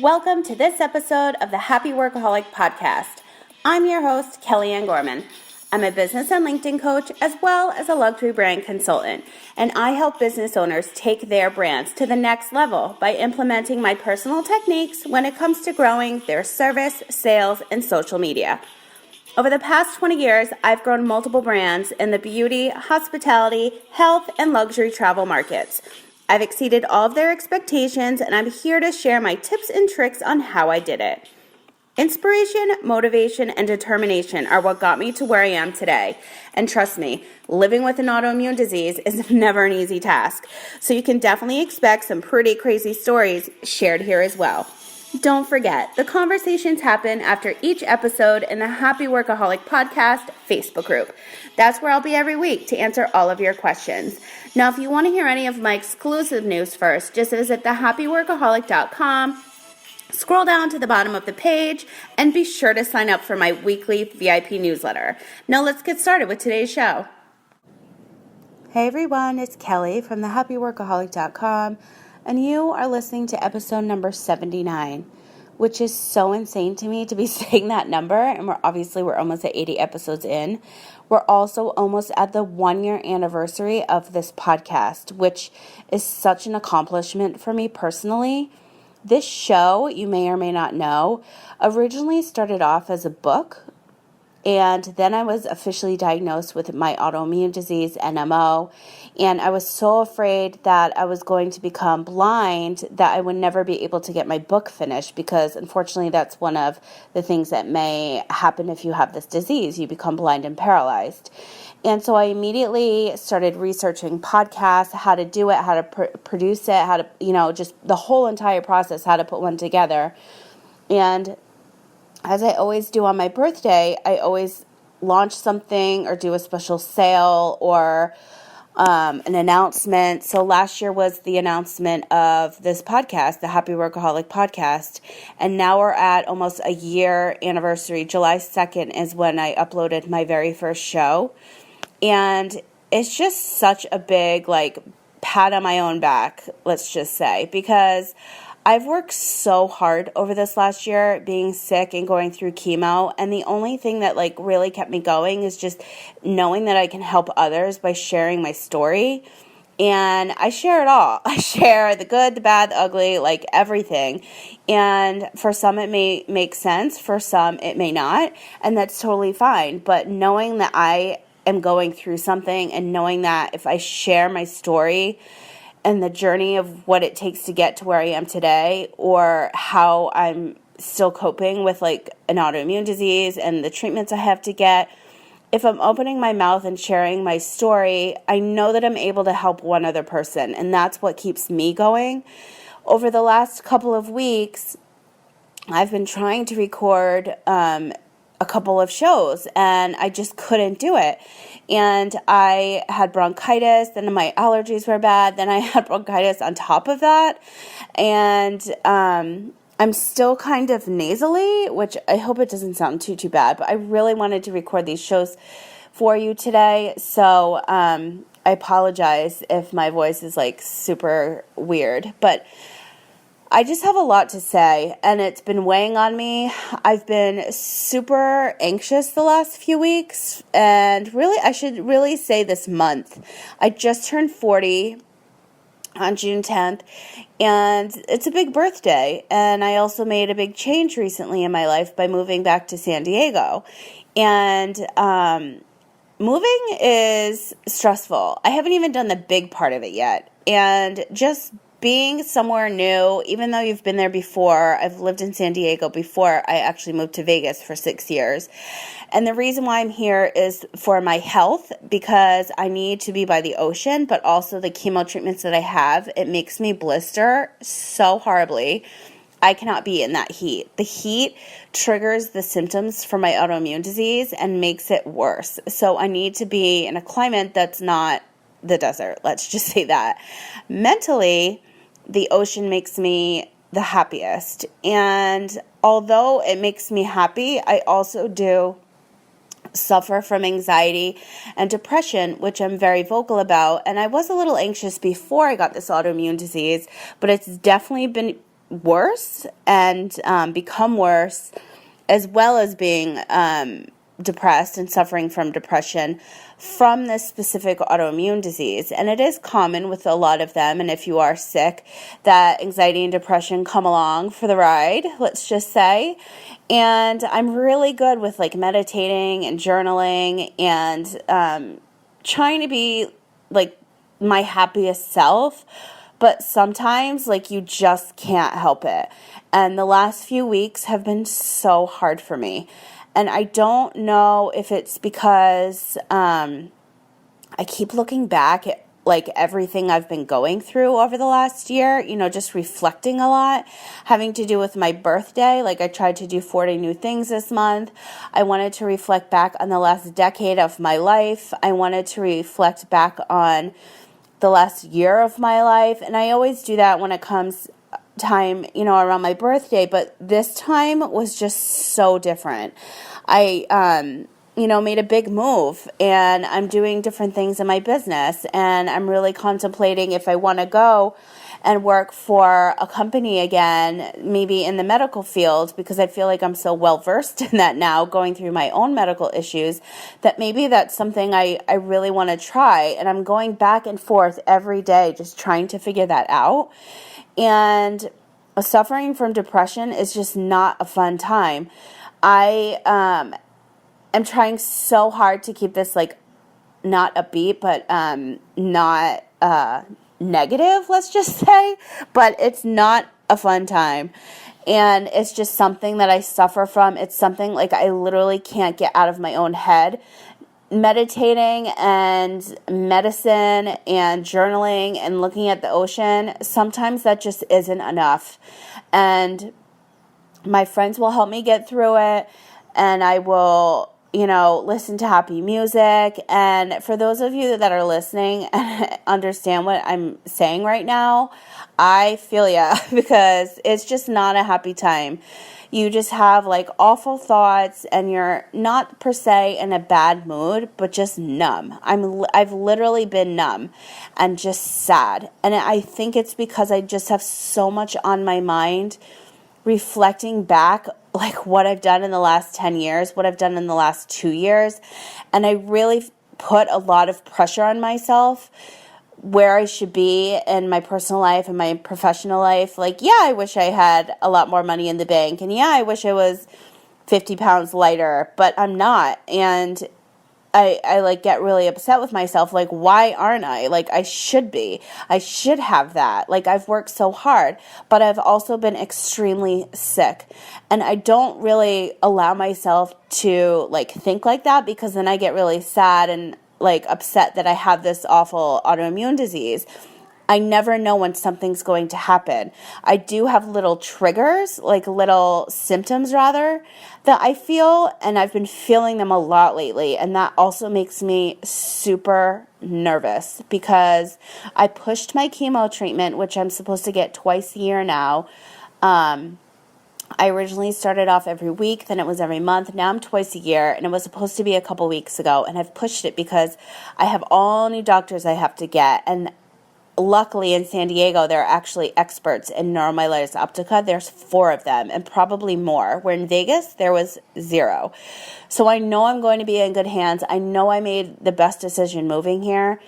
Welcome to this episode of the Happy Workaholic Podcast. I'm your host, Kellyanne Gorman. I'm a business and LinkedIn coach as well as a luxury brand consultant, and I help business owners take their brands to the next level by implementing my personal techniques when it comes to growing their service, sales, and social media. Over the past 20 years, I've grown multiple brands in the beauty, hospitality, health, and luxury travel markets. I've exceeded all of their expectations, and I'm here to share my tips and tricks on how I did it. Inspiration, motivation, and determination are what got me to where I am today. And trust me, living with an autoimmune disease is never an easy task. So you can definitely expect some pretty crazy stories shared here as well. Don't forget, the conversations happen after each episode in the Happy Workaholic Podcast Facebook group. That's where I'll be every week to answer all of your questions. Now, if you want to hear any of my exclusive news first, just visit thehappyworkaholic.com, scroll down to the bottom of the page, and be sure to sign up for my weekly VIP newsletter. Now, let's get started with today's show. Hey everyone, it's Kelly from thehappyworkaholic.com. And you are listening to episode number 79, which is so insane to me to be saying that number. And we're almost at 80 episodes in. We're also almost at the 1-year anniversary of this podcast, which is such an accomplishment for me personally. This show, you may or may not know, originally started off as a book. And then I was officially diagnosed with my autoimmune disease, NMO, and I was so afraid that I was going to become blind that I would never be able to get my book finished, because unfortunately that's one of the things that may happen if you have this disease. You become blind and paralyzed. And so I immediately started researching podcasts, how to do it, how to produce it, how to, just the whole entire process, how to put one together. And as I always do on my birthday, I always launch something or do a special sale or an announcement. So last year was the announcement of this podcast, the Happy Workaholic Podcast. And now we're at almost a year anniversary. July 2nd is when I uploaded my very first show. And it's just such a big, pat on my own back, let's just say, because I've worked so hard over this last year, being sick and going through chemo, and the only thing that really kept me going is just knowing that I can help others by sharing my story. And I share it all. I share the good, the bad, the ugly, everything. And for some it may make sense, for some it may not, and that's totally fine. But knowing that I am going through something, and knowing that if I share my story and the journey of what it takes to get to where I am today, or how I'm still coping with an autoimmune disease and the treatments I have to get, if I'm opening my mouth and sharing my story, I know that I'm able to help one other person, and that's what keeps me going. Over the last couple of weeks, I've been trying to record a couple of shows, and I just couldn't do it. And I had bronchitis, and my allergies were bad. Then I had bronchitis on top of that. And I'm still kind of nasally, which I hope it doesn't sound too bad. But I really wanted to record these shows for you today. So I apologize if my voice is super weird. But I just have a lot to say, and it's been weighing on me. I've been super anxious the last few weeks, and really, I should really say this month. I just turned 40 on June 10th, and it's a big birthday, and I also made a big change recently in my life by moving back to San Diego, and moving is stressful. I haven't even done the big part of it yet, and just being somewhere new, even though you've been there before. I've lived in San Diego before I actually moved to Vegas for 6 years. And the reason why I'm here is for my health, because I need to be by the ocean, but also the chemo treatments that I have, it makes me blister so horribly. I cannot be in that heat. The heat triggers the symptoms for my autoimmune disease and makes it worse. So I need to be in a climate that's not the desert. Let's just say that. Mentally, the ocean makes me the happiest. And although it makes me happy, I also do suffer from anxiety and depression, which I'm very vocal about. And I was a little anxious before I got this autoimmune disease, but it's definitely worse and become worse, as well as being depressed and suffering from depression from this specific autoimmune disease. And it is common with a lot of them. And if you are sick, that anxiety and depression come along for the ride, let's just say. And I'm really good with like meditating and journaling and trying to be like my happiest self. But sometimes like you just can't help it. And the last few weeks have been so hard for me. And I don't know if it's because I keep looking back at like everything I've been going through over the last year, just reflecting a lot, having to do with my birthday. Like I tried to do 40 new things this month. I wanted to reflect back on the last decade of my life. I wanted to reflect back on the last year of my life. And I always do that when it comes time, around my birthday, but this time was just so different. I, made a big move and I'm doing different things in my business and I'm really contemplating if I want to go and work for a company again, maybe in the medical field, because I feel like I'm so well versed in that now, going through my own medical issues, that maybe that's something I really want to try. And I'm going back and forth every day, just trying to figure that out. And suffering from depression is just not a fun time. I am trying so hard to keep this like not upbeat, but not negative, let's just say. But it's not a fun time. And it's just something that I suffer from. It's something like I literally can't get out of my own head. Meditating and medicine and journaling and looking at the ocean, sometimes that just isn't enough. And my friends will help me get through it, and I will, listen to happy music. And for those of you that are listening and understand what I'm saying right now, I feel ya, because it's just not a happy time. You just have like awful thoughts and you're not per se in a bad mood, but just numb. I've literally been numb and just sad. And I think it's because I just have so much on my mind, reflecting back like what I've done in the last 10 years, what I've done in the last 2 years. And I really put a lot of pressure on myself where I should be in my personal life and my professional life. Like, yeah, I wish I had a lot more money in the bank. And yeah, I wish I was 50 pounds lighter, but I'm not. And I like get really upset with myself. Like, why aren't I? Like, I should be. I should have that. Like, I've worked so hard, but I've also been extremely sick. And I don't really allow myself to like think like that, because then I get really sad and like upset that I have this awful autoimmune disease. I never know when something's going to happen. I do have little triggers, like little symptoms rather, that I feel, and I've been feeling them a lot lately. And that also makes me super nervous, because I pushed my chemo treatment, which I'm supposed to get twice a year now. I originally started off every week, then it was every month. Now I'm twice a year, and it was supposed to be a couple weeks ago. And I've pushed it because I have all new doctors I have to get. And luckily in San Diego, they're actually experts in neuromyelitis optica. There's 4 of them and probably more. Where in Vegas, there was 0. So I know I'm going to be in good hands. I know I made the best decision moving here.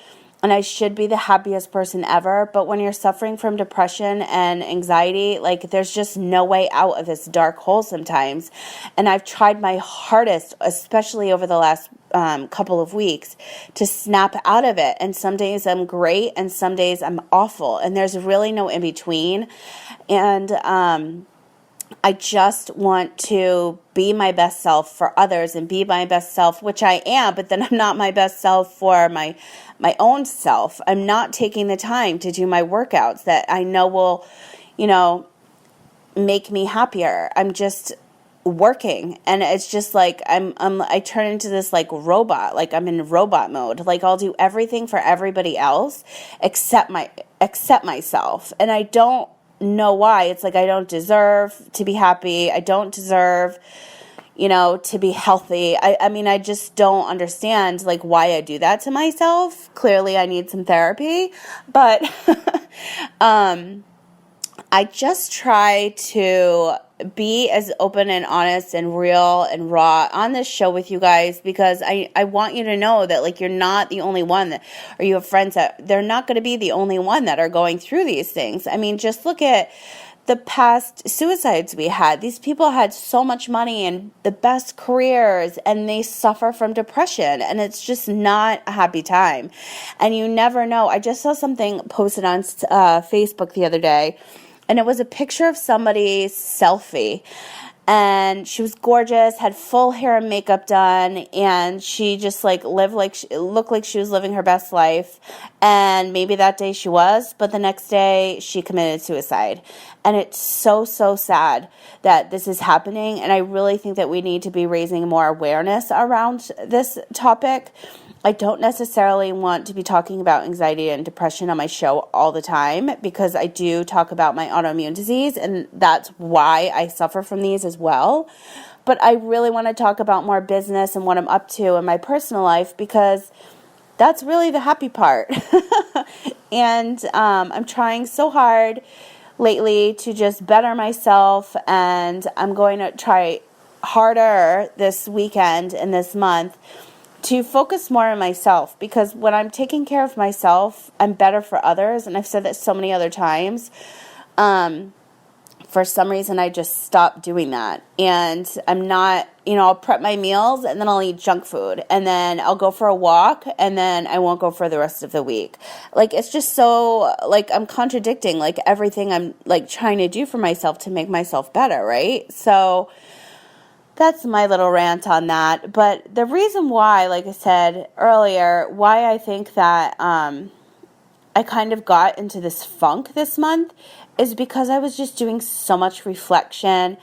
And I should be the happiest person ever. But when you're suffering from depression and anxiety, like there's just no way out of this dark hole sometimes. And I've tried my hardest, especially over the last couple of weeks, to snap out of it. And some days I'm great and some days I'm awful. And there's really no in between. And I just want to be my best self for others and be my best self, which I am, but then I'm not my best self for my own self. I'm not taking the time to do my workouts that I know will, make me happier. I'm just working, and it's just like I turn into this like robot, like I'm in robot mode. Like I'll do everything for everybody else except myself. And I don't know why. It's like I don't deserve to be happy. I don't deserve, to be healthy. I mean, I just don't understand like why I do that to myself. Clearly I need some therapy, but I just try to be as open and honest and real and raw on this show with you guys, because I want you to know that, like, you're not the only one that, or you have friends that they're not going to be the only one that are going through these things. I mean, just look at the past suicides we had. These people had so much money and the best careers, and they suffer from depression, and it's just not a happy time. And you never know. I just saw something posted on Facebook the other day, and it was a picture of somebody's selfie. And she was gorgeous, had full hair and makeup done, and she just looked like she was living her best life. And maybe that day she was, but the next day she committed suicide. And it's so, so sad that this is happening. And I really think that we need to be raising more awareness around this topic. I don't necessarily want to be talking about anxiety and depression on my show all the time, because I do talk about my autoimmune disease, and that's why I suffer from these as well. But I really want to talk about more business and what I'm up to in my personal life, because that's really the happy part. And I'm trying so hard lately to just better myself, and I'm going to try harder this weekend and this month to focus more on myself, because when I'm taking care of myself, I'm better for others. And I've said that so many other times. For some reason, I just stopped doing that. And I'm not, I'll prep my meals, and then I'll eat junk food, and then I'll go for a walk, and then I won't go for the rest of the week. Like, it's just so, I'm contradicting, everything I'm, trying to do for myself to make myself better, right? So that's my little rant on that. But the reason why, like I said earlier, why I think that I kind of got into this funk this month is because I was just doing so much reflection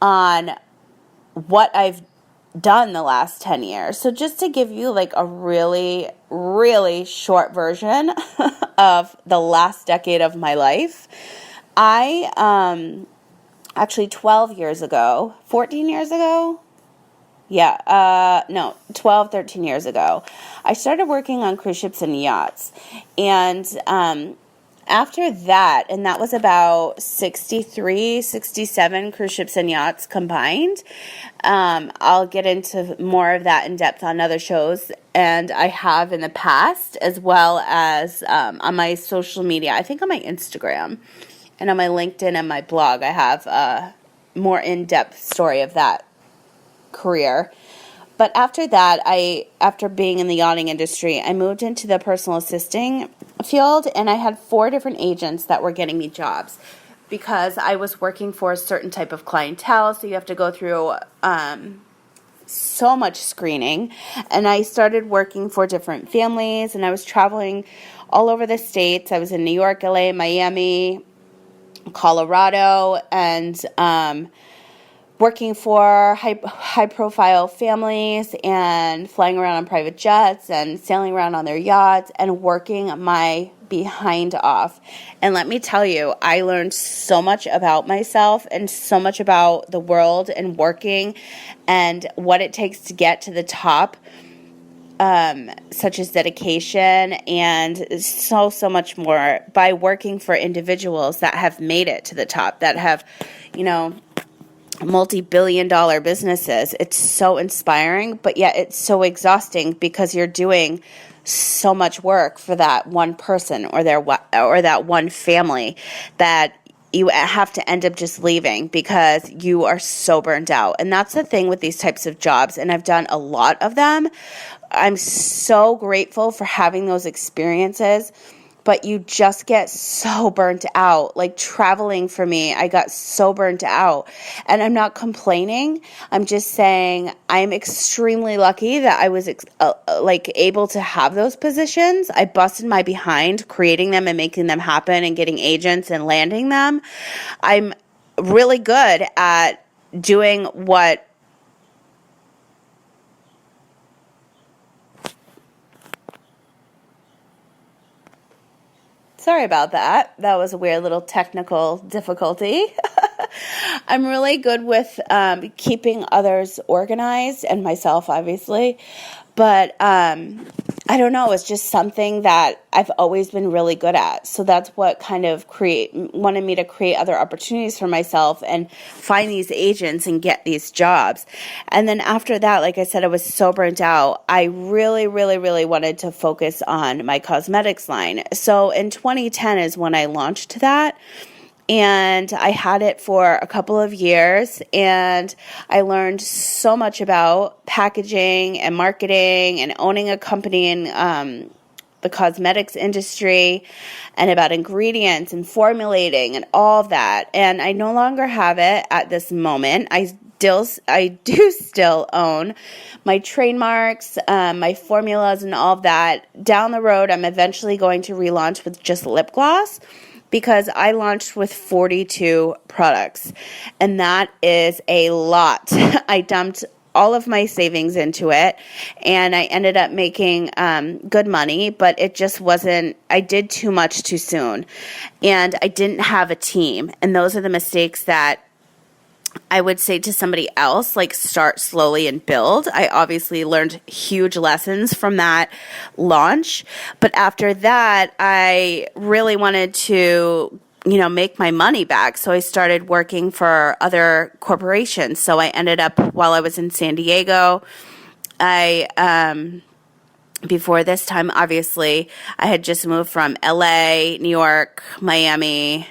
on what I've done the last 10 years. So just to give you a really, really short version of the last decade of my life, actually 12 years ago, 14 years ago, 12, 13 years ago, I started working on cruise ships and yachts. And after that, and that was about 63, 67 cruise ships and yachts combined. I'll get into more of that in depth on other shows, and I have in the past, as well as on my social media. I think on my Instagram and on my LinkedIn and my blog, I have a more in-depth story of that career. But after that, after being in the yachting industry, I moved into the personal assisting field, and I had 4 different agents that were getting me jobs, because I was working for a certain type of clientele, so you have to go through so much screening. And I started working for different families, and I was traveling all over the states. I was in New York, LA, Miami, Colorado, and working for high-profile families, and flying around on private jets, and sailing around on their yachts, and working my behind off. And let me tell you, I learned so much about myself and so much about the world and working and what it takes to get to the top, such as dedication and so much more, by working for individuals that have made it to the top, that have, multi-billion-dollar businesses. It's so inspiring, but yet it's so exhausting, because you're doing so much work for that one person or that one family that you have to end up just leaving because you are so burnt out. And that's the thing with these types of jobs, and I've done a lot of them. I'm so grateful for having those experiences, but you just get so burnt out. Like traveling for me, I got so burnt out. And I'm not complaining. I'm just saying I'm extremely lucky that I was able to have those positions. I busted my behind creating them and making them happen and getting agents and landing them. I'm really good at doing what Sorry about that. That was a weird little technical difficulty. I'm really good with keeping others organized, and myself, obviously. But I'm I don't know, it's just something that I've always been really good at. So that's what kind of wanted me to create other opportunities for myself and find these agents and get these jobs. And then after that, like I said, I was so burnt out. I really, really, really wanted to focus on my cosmetics line. So in 2010 is when I launched that. And I had it for a couple of years, and I learned so much about packaging and marketing and owning a company in the cosmetics industry, and about ingredients and formulating and all of that. And I no longer have it at this moment. I do still own my trademarks, my formulas and all of that. Down the road, I'm eventually going to relaunch with just lip gloss, because I launched with 42 products, and that is a lot. I dumped all of my savings into it, and I ended up making good money, but it just wasn't, I did too much too soon, and I didn't have a team, and those are the mistakes that I would say to somebody else, like, start slowly and build. I obviously learned huge lessons from that launch. But after that, I really wanted to, make my money back. So I started working for other corporations. So I ended up, while I was in San Diego, before this time, obviously, I had just moved from LA, New York, Miami,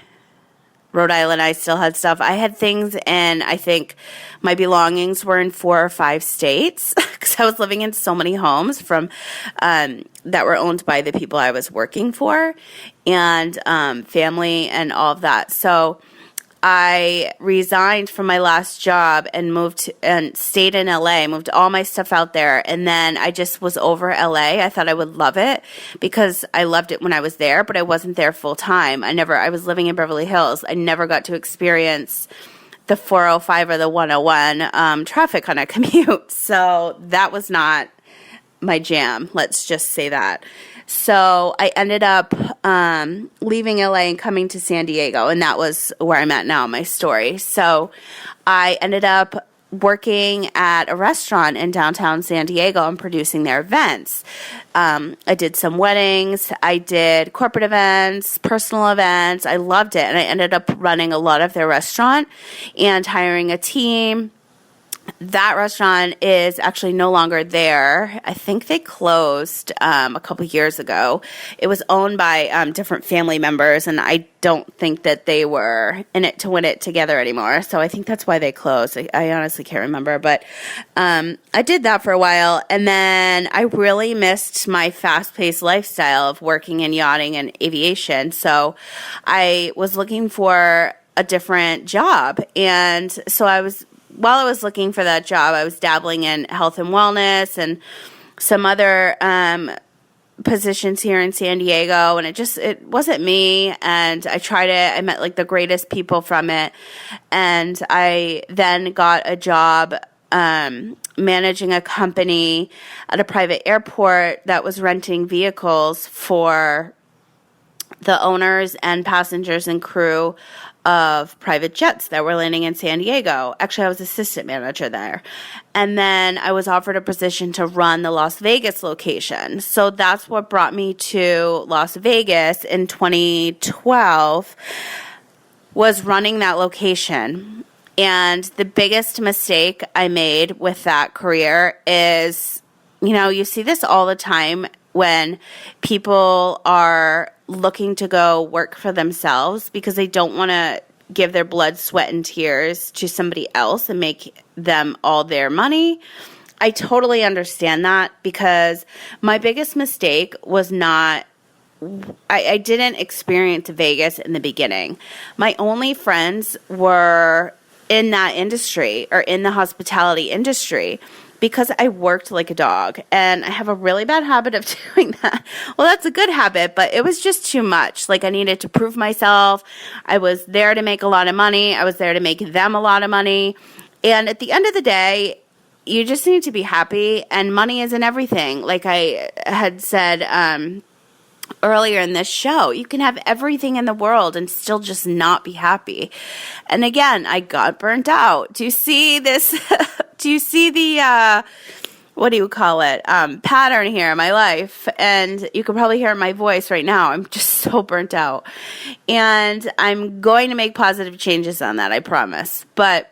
Rhode Island. I still had stuff. I had things in, I think my belongings were in 4 or 5 states, because I was living in so many homes from that were owned by the people I was working for, and family and all of that. So I resigned from my last job and moved and stayed in LA, moved all my stuff out there. And then I just was over LA. I thought I would love it because I loved it when I was there, but I wasn't there full time. I was living in Beverly Hills. I never got to experience the 405 or the 101 traffic on a commute. So that was not my jam. Let's just say that. So I ended up leaving LA and coming to San Diego, and that was where I'm at now, my story. So I ended up working at a restaurant in downtown San Diego and producing their events. I did some weddings, I did corporate events, personal events. I loved it, and I ended up running a lot of their restaurant and hiring a team. That restaurant is actually no longer there. I think they closed a couple years ago. It was owned by different family members, and I don't think that they were in it to win it together anymore. So I think that's why they closed. I honestly can't remember. But I did that for a while, and then I really missed my fast-paced lifestyle of working in yachting and aviation. So I was looking for a different job. And so while I was looking for that job, I was dabbling in health and wellness and some other positions here in San Diego, and it wasn't me. And I tried it. I met like the greatest people from it, and I then got a job managing a company at a private airport that was renting vehicles for the owners and passengers and crew of private jets that were landing in San Diego. Actually, I was assistant manager there. And then I was offered a position to run the Las Vegas location. So that's what brought me to Las Vegas in 2012, was running that location. And the biggest mistake I made with that career is, you see this all the time when people are looking to go work for themselves because they don't want to give their blood, sweat, and tears to somebody else and make them all their money. I totally understand that, because my biggest mistake was I didn't experience Vegas in the beginning. My only friends were in that industry, or in the hospitality industry, because I worked like a dog, and I have a really bad habit of doing that. Well, that's a good habit, but it was just too much. Like, I needed to prove myself. I was there to make a lot of money. I was there to make them a lot of money. And at the end of the day, you just need to be happy, and money isn't everything. Like I had said earlier in this show, you can have everything in the world and still just not be happy. And again, I got burnt out. Do you see this? Do you see the pattern here in my life. And you can probably hear my voice right now. I'm just so burnt out. And I'm going to make positive changes on that, I promise. But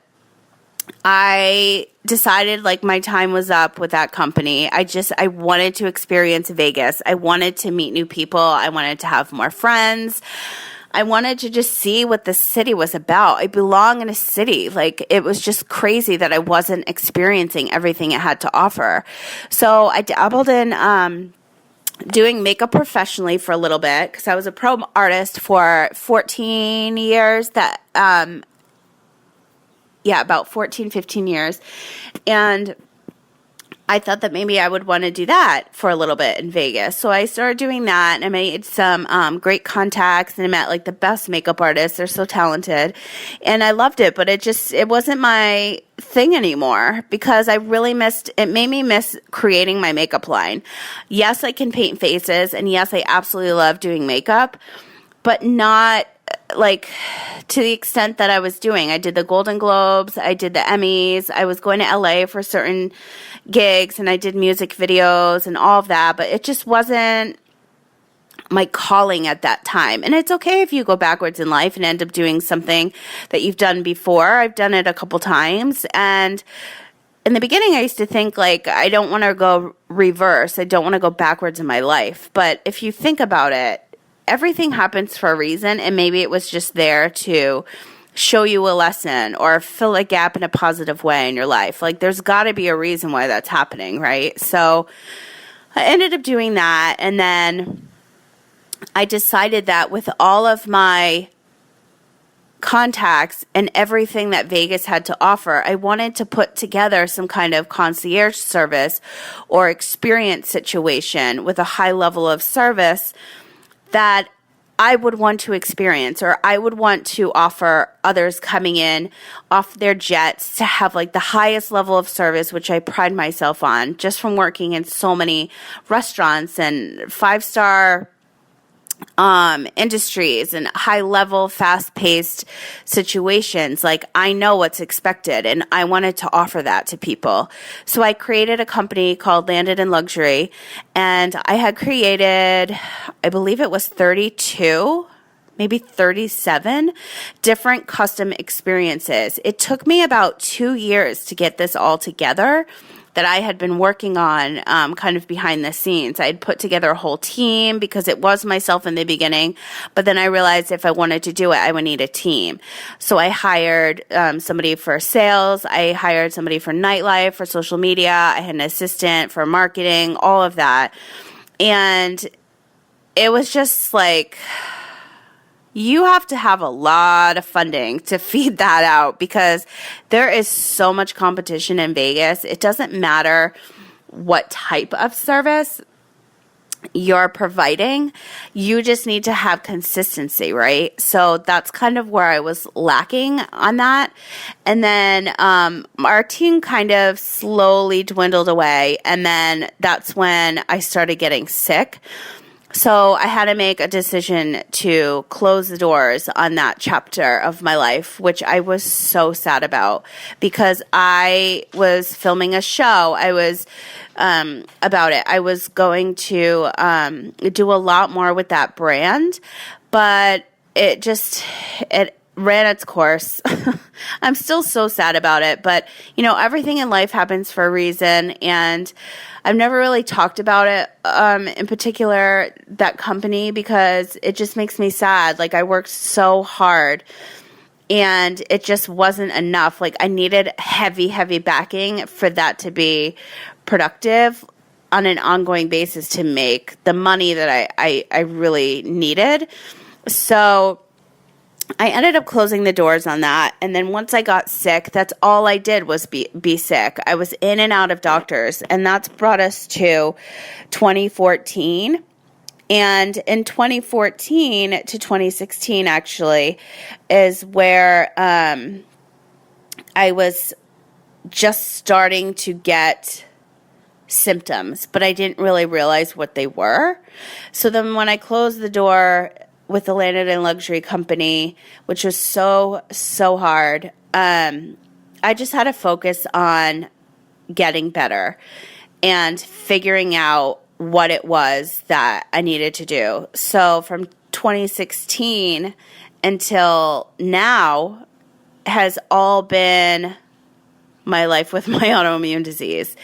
I decided like my time was up with that company. I wanted to experience Vegas. I wanted to meet new people. I wanted to have more friends. I wanted to just see what the city was about. I belong in a city. Like, it was just crazy that I wasn't experiencing everything it had to offer. So I dabbled in doing makeup professionally for a little bit because I was a pro artist for 14 years. About 14, 15 years. And I thought that maybe I would want to do that for a little bit in Vegas. So I started doing that, and I made some great contacts, and I met like the best makeup artists. They're so talented, and I loved it, but it wasn't my thing anymore because it made me miss creating my makeup line. Yes, I can paint faces, and yes, I absolutely love doing makeup, but not like to the extent that I was doing. I did the Golden Globes, I did the Emmys, I was going to LA for certain gigs, and I did music videos and all of that, but it just wasn't my calling at that time. And it's okay if you go backwards in life and end up doing something that you've done before. I've done it a couple times, and in the beginning I used to think like, I don't want to go reverse. I don't want to go backwards in my life. But if you think about it, everything happens for a reason, and maybe it was just there to show you a lesson or fill a gap in a positive way in your life. Like, there's got to be a reason why that's happening, right? So I ended up doing that, and then I decided that with all of my contacts and everything that Vegas had to offer, I wanted to put together some kind of concierge service or experience situation with a high level of service that I would want to experience, or I would want to offer others coming in off their jets to have like the highest level of service, which I pride myself on just from working in so many restaurants and 5-star industries and high level, fast paced situations. Like, I know what's expected, and I wanted to offer that to people. So I created a company called Landed in Luxury, and I had created, I believe it was 32, maybe 37 different custom experiences. It took me about 2 years to get this all together that I had been working on kind of behind the scenes. I had put together a whole team because it was myself in the beginning, but then I realized if I wanted to do it, I would need a team. So I hired somebody for sales. I hired somebody for nightlife, for social media. I had an assistant for marketing, all of that. And it was just like, you have to have a lot of funding to feed that out because there is so much competition in Vegas. It doesn't matter what type of service you're providing. You just need to have consistency, right? So that's kind of where I was lacking on that. And then our team kind of slowly dwindled away. And then that's when I started getting sick. So I had to make a decision to close the doors on that chapter of my life, which I was so sad about because I was filming a show. I was about it. I was going to do a lot more with that brand, but it ran its course. I'm still so sad about it, but everything in life happens for a reason, and I've never really talked about it, in particular, that company, because it just makes me sad. Like, I worked so hard, and it just wasn't enough. Like, I needed heavy, heavy backing for that to be productive on an ongoing basis to make the money that I really needed. So I ended up closing the doors on that. And then once I got sick, that's all I did was be sick. I was in and out of doctors. And that's brought us to 2014. And in 2014 to 2016, actually, is where I was just starting to get symptoms, but I didn't really realize what they were. So then when I closed the door with the Landed in Luxury company, which was so, so hard, I just had to focus on getting better. and figuring out what it was that I needed to do. So from 2016 until now has all been my life with my autoimmune disease.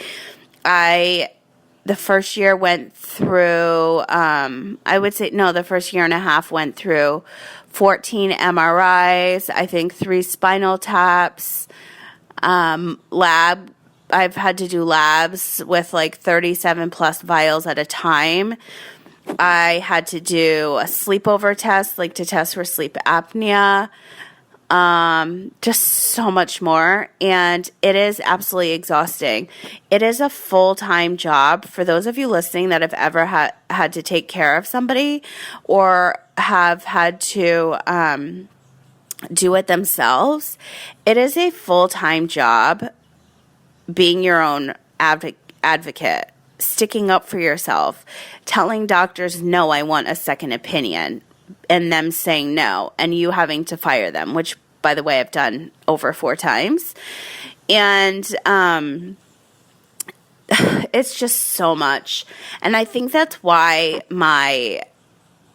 The first year went through, the first year and a half went through 14 MRIs, I think 3 spinal taps, I've had to do labs with like 37 plus vials at a time. I had to do a sleepover test, like to test for sleep apnea. Just so much more. And it is absolutely exhausting. It is a full-time job. For those of you listening that have ever had to take care of somebody or have had to do it themselves, it is a full-time job being your own advocate, sticking up for yourself, telling doctors, no, I want a second opinion, and them saying no, and you having to fire them, which, by the way, I've done over 4 times. And it's just so much. And I think that's why my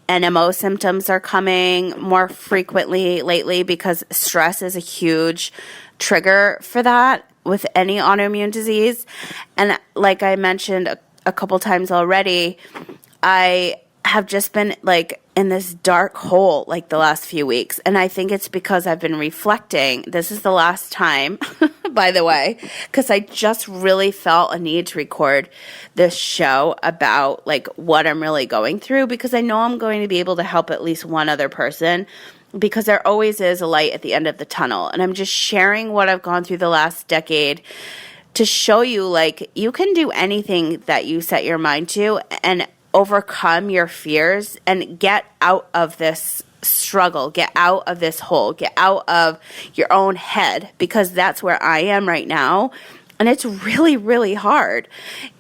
NMO symptoms are coming more frequently lately, because stress is a huge trigger for that with any autoimmune disease. And like I mentioned a couple times already, I have just been like in this dark hole like the last few weeks. And I think it's because I've been reflecting. This is the last time, by the way, because I just really felt a need to record this show about like what I'm really going through, because I know I'm going to be able to help at least one other person, because there always is a light at the end of the tunnel. And I'm just sharing what I've gone through the last decade to show you, like, you can do anything that you set your mind to and overcome your fears and get out of this struggle, get out of this hole, get out of your own head, because that's where I am right now. And it's really, really hard.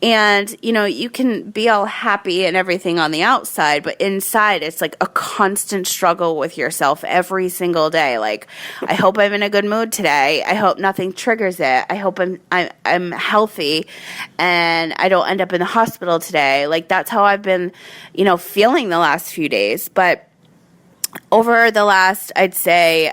And, you know, you can be all happy and everything on the outside, but inside it's like a constant struggle with yourself every single day. Like, I hope I'm in a good mood today. I hope nothing triggers it. I hope I'm healthy and I don't end up in the hospital today. Like, that's how I've been, you know, feeling the last few days. But over the last, I'd say,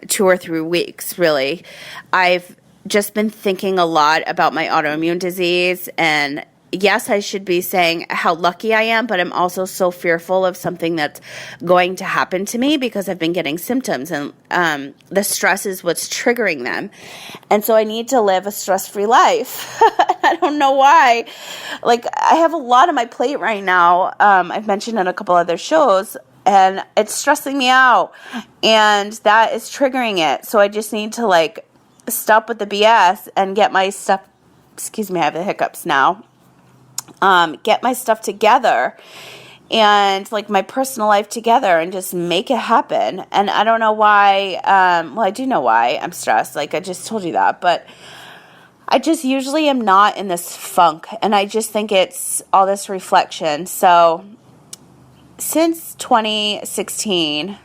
2 or 3 weeks, really, I've just been thinking a lot about my autoimmune disease. And yes, I should be saying how lucky I am, but I'm also so fearful of something that's going to happen to me, because I've been getting symptoms, and the stress is what's triggering them. And so I need to live a stress-free life. I don't know why. Like, I have a lot on my plate right now. I've mentioned in a couple other shows, and it's stressing me out, and that is triggering it. So I just need to, like, stop with the BS and get my stuff, excuse me, I have the hiccups now, get my stuff together and like my personal life together and just make it happen. And I don't know why, well, I do know why I'm stressed. Like, I just told you that, but I just usually am not in this funk, and I just think it's all this reflection. So since 2016,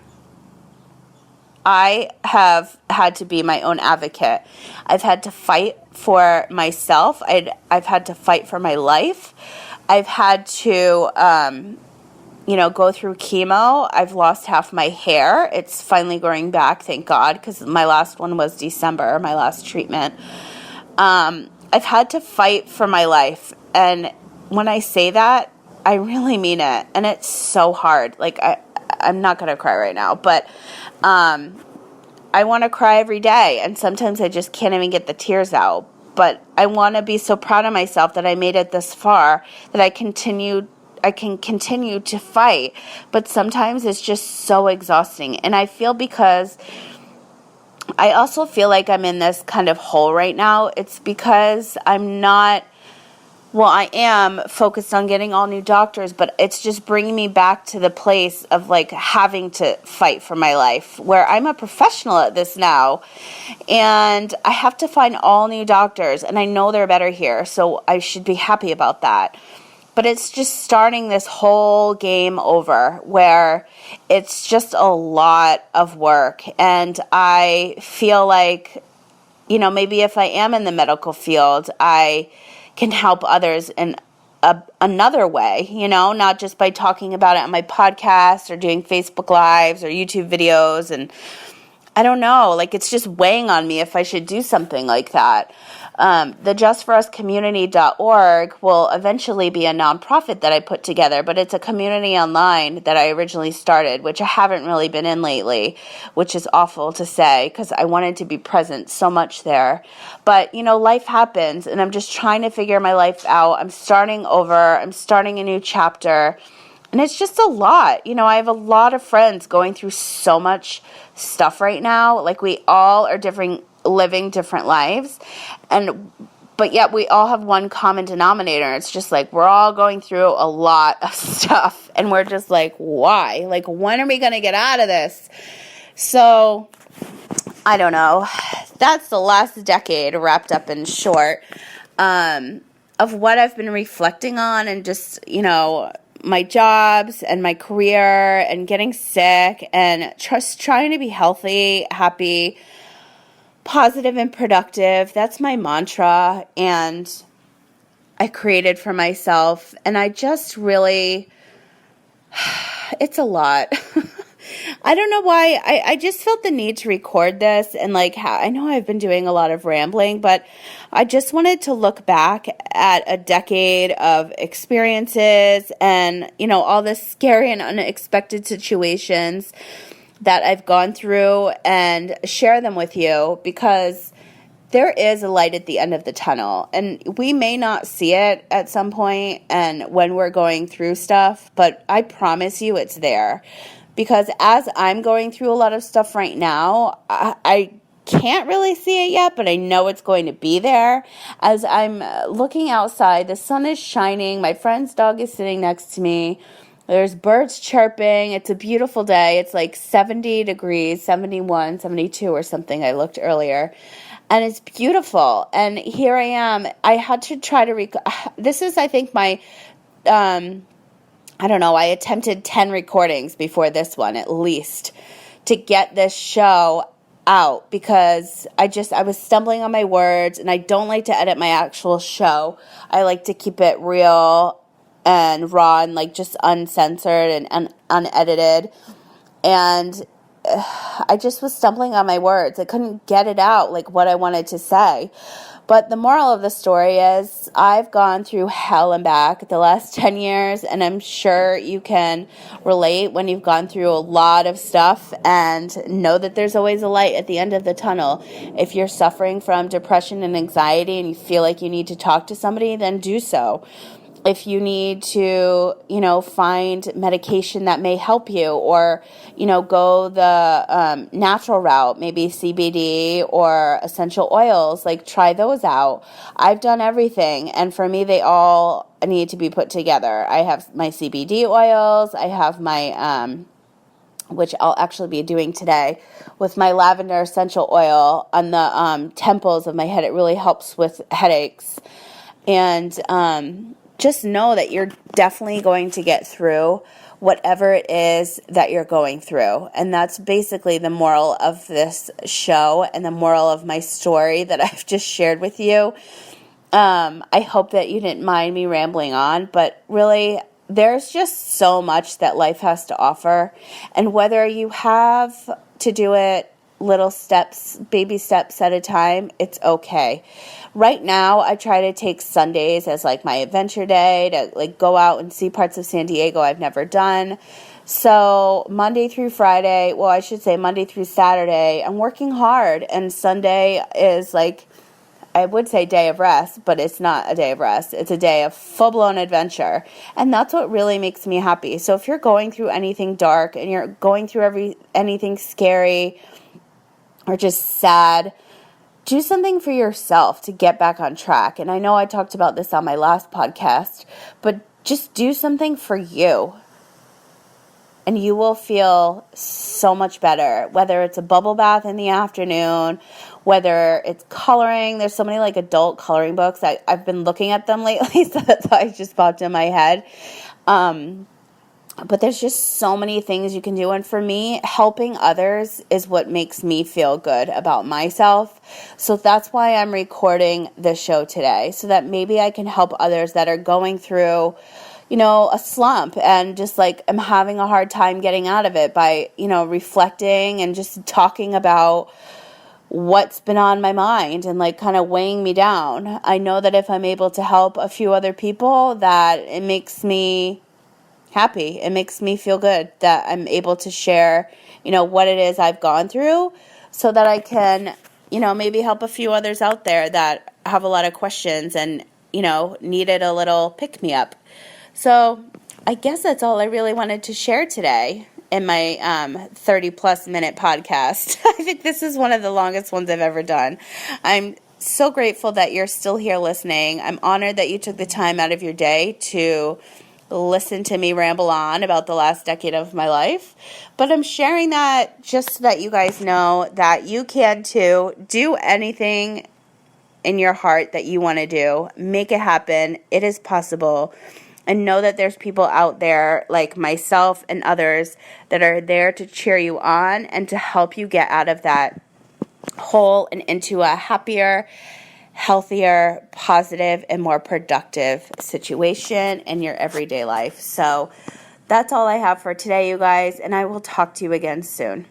I have had to be my own advocate. I've had to fight for myself. I've had to fight for my life. I've had to, go through chemo. I've lost half my hair. It's finally growing back, thank God, because my last one was December, my last treatment. I've had to fight for my life. And when I say that, I really mean it. And it's so hard. Like, I'm not going to cry right now, but I want to cry every day, and sometimes I just can't even get the tears out. But I want to be so proud of myself that I made it this far, that I can continue to fight. But sometimes it's just so exhausting. And I feel, because I also feel like I'm in this kind of hole right now, it's because I am focused on getting all new doctors, but it's just bringing me back to the place of like having to fight for my life, where I'm a professional at this now, and I have to find all new doctors, and I know they're better here, so I should be happy about that. But it's just starting this whole game over, where it's just a lot of work, and I feel like, maybe if I am in the medical field, I can help others in another way, not just by talking about it on my podcast or doing Facebook Lives or YouTube videos. And I don't know, it's just weighing on me if I should do something like that. The justforuscommunity.org will eventually be a nonprofit that I put together, but it's a community online that I originally started, which I haven't really been in lately, which is awful to say because I wanted to be present so much there. But, life happens, and I'm just trying to figure my life out. I'm starting over. I'm starting a new chapter. And it's just a lot. I have a lot of friends going through so much stuff right now. We all are living different lives. But yet we all have one common denominator. It's just we're all going through a lot of stuff. And we're just why? When are we going to get out of this? So, I don't know. That's the last decade wrapped up in short of what I've been reflecting on and just, my jobs and my career and getting sick and just trying to be healthy, happy, positive, and productive. That's my mantra, and I created for myself, and I just really, it's a lot. I don't know why. I just felt the need to record this, and I know I've been doing a lot of rambling, but I just wanted to look back at a decade of experiences and, all the scary and unexpected situations that I've gone through and share them with you, because there is a light at the end of the tunnel, and we may not see it at some point and when we're going through stuff, but I promise you it's there. Because as I'm going through a lot of stuff right now, I can't really see it yet, but I know it's going to be there. As I'm looking outside, the sun is shining. My friend's dog is sitting next to me. There's birds chirping. It's a beautiful day. It's 70 degrees, 71, 72 or something. I looked earlier. And it's beautiful. And here I am. I had to try to this is, I think, my I don't know, I attempted 10 recordings before this one, at least, to get this show out, because I was stumbling on my words, and I don't like to edit my actual show. I like to keep it real and raw and just uncensored and unedited. And I just was stumbling on my words. I couldn't get it out, what I wanted to say. But the moral of the story is I've gone through hell and back the last 10 years, and I'm sure you can relate when you've gone through a lot of stuff and know that there's always a light at the end of the tunnel. If you're suffering from depression and anxiety and you feel like you need to talk to somebody, then do so. If you need to, find medication that may help you, or, go the natural route, maybe CBD or essential oils, try those out. I've done everything, and for me, they all need to be put together. I have my CBD oils. I have my, which I'll actually be doing today, with my lavender essential oil on the temples of my head. It really helps with headaches. And, just know that you're definitely going to get through whatever it is that you're going through. And that's basically the moral of this show and the moral of my story that I've just shared with you. I hope that you didn't mind me rambling on, but really, there's just so much that life has to offer. And whether you have to do it little steps, baby steps at a time, it's okay. Right now, I try to take Sundays as my adventure day to go out and see parts of San Diego I've never done. So Monday through Friday, well, I should say Monday through Saturday, I'm working hard, and Sunday is I would say day of rest, but it's not a day of rest. It's a day of full-blown adventure, and that's what really makes me happy. So if you're going through anything dark and you're going through anything scary or just sad, do something for yourself to get back on track. And I know I talked about this on my last podcast, but just do something for you, and you will feel so much better. Whether it's a bubble bath in the afternoon, whether it's coloring. There's so many adult coloring books. I've been looking at them lately, so that's why it just popped in my head. But there's just so many things you can do. And for me, helping others is what makes me feel good about myself. So that's why I'm recording this show today, so that maybe I can help others that are going through, a slump and just like I'm having a hard time getting out of it by, reflecting and just talking about what's been on my mind and like kind of weighing me down. I know that if I'm able to help a few other people, that it makes me happy. It makes me feel good that I'm able to share, what it is I've gone through, so that I can, maybe help a few others out there that have a lot of questions and, needed a little pick-me-up. So I guess that's all I really wanted to share today in my 30-plus minute podcast. I think this is one of the longest ones I've ever done. I'm so grateful that you're still here listening. I'm honored that you took the time out of your day to listen to me ramble on about the last decade of my life. But I'm sharing that just so that you guys know that you can too. Do anything in your heart that you want to do. Make it happen. It is possible. And know that there's people out there like myself and others that are there to cheer you on and to help you get out of that hole and into a happier, healthier, positive, and more productive situation in your everyday life. So that's all I have for today, you guys, and I will talk to you again soon.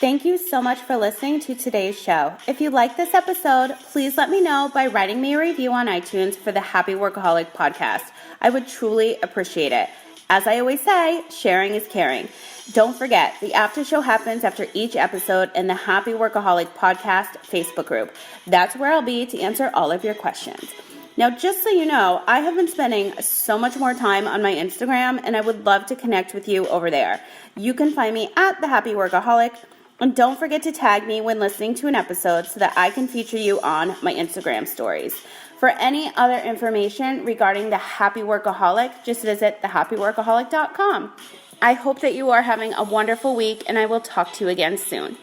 Thank you so much for listening to today's show. If you like this episode, please let me know by writing me a review on iTunes for the Happy Workaholic Podcast. I would truly appreciate it. As I always say, sharing is caring. Don't forget, the after show happens after each episode in the Happy Workaholic Podcast Facebook group. That's where I'll be to answer all of your questions. Now, just so you know, I have been spending so much more time on my Instagram, and I would love to connect with you over there. You can find me at the Happy Workaholic. And don't forget to tag me when listening to an episode so that I can feature you on my Instagram stories. For any other information regarding the Happy Workaholic, just visit thehappyworkaholic.com. I hope that you are having a wonderful week, and I will talk to you again soon.